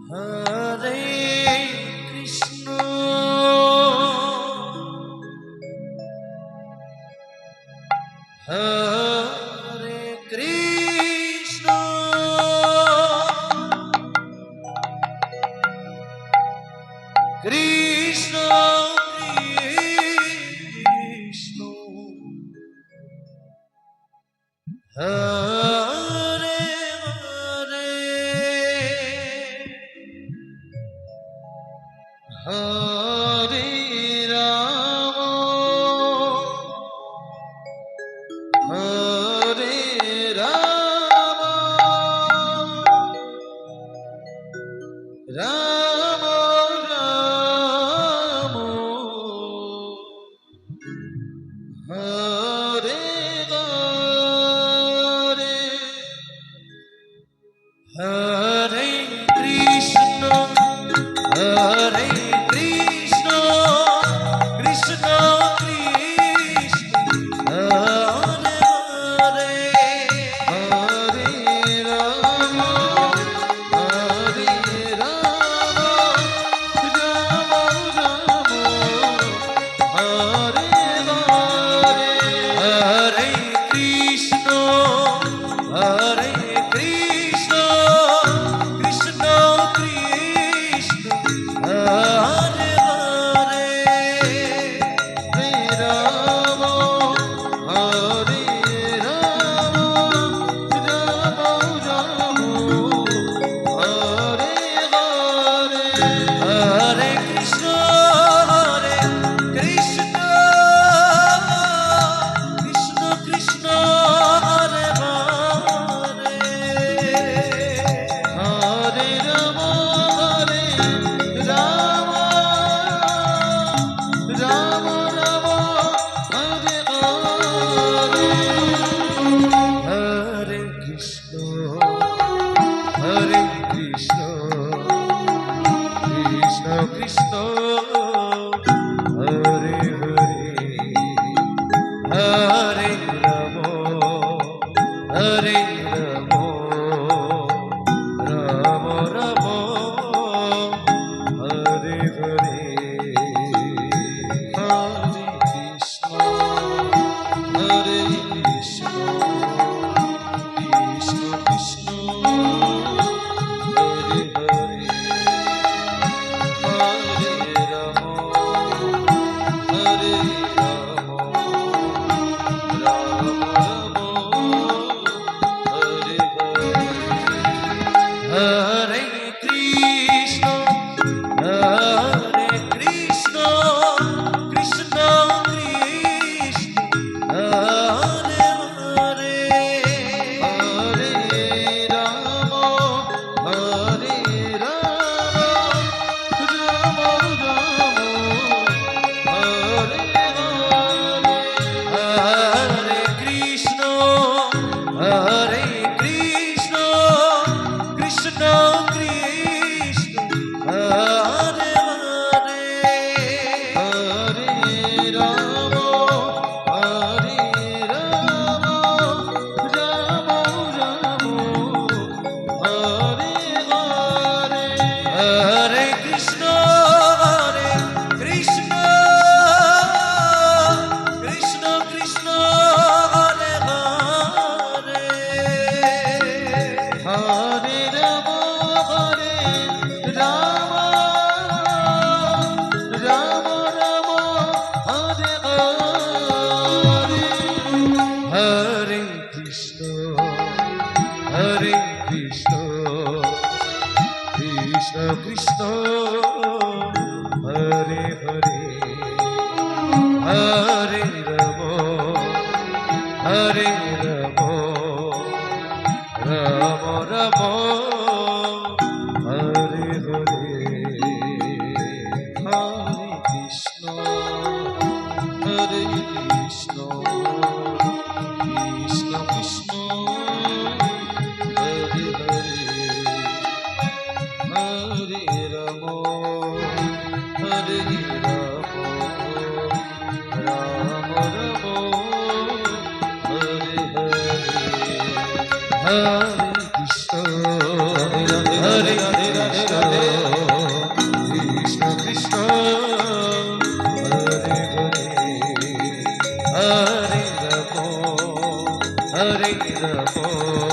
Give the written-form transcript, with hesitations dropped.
Hare Krishna Hare Krishna Krishna Krishna Hare Hare Hare Ram Hare Ram Ram Ram Hare Hare Krishna Hare Krishna Krishna Krishna Hare Hare Hare Ram Hare Ram Ram Ram Hare Hare Hare Krishna Hare Krishna Krishna Krishna Hare Hare Hare Ram Hare Ram Ram Ram Hare Hare Hare Krishna Hare Krishna Krishna Krishna Hare Hare Hare Ram Hare Ram Ram Ram Hare Hare Hare Krishna Hare Krishna Krishna Krishna Hare Hare Hare Ram Hare Ram Ram Ram Hare Hare Hare Krishna Hare Krishna Krishna Krishna Hare Hare Hare Ram Hare Ram Ram Ram Hare Hare Hare Krishna Hare Krishna Krishna Krishna Hare Hare Hare Ram Hare Ram Ram Ram Hare Hare Hare Krishna Hare Krishna Krishna Krishna Hare Hare Hare Ram Hare Ram Ram Ram Hare Hare Hare Krishna Hare Krishna Krishna Krishna Hare Hare Hare Ram Hare Ram Ram Ram Hare Hare Hare Krishna Hare Krishna Krishna Krishna Hare Hare Hare Ram Hare Ram Ram Ram Hare Hare Hare Krishna Hare Krishna Krishna Krishna Hare Hare Hare Ram Hare Ram Ram Ram Hare Hare Hare Krishna Hare Hare Radhe Radhe Krishna Krishna Hare Hare Hare Ram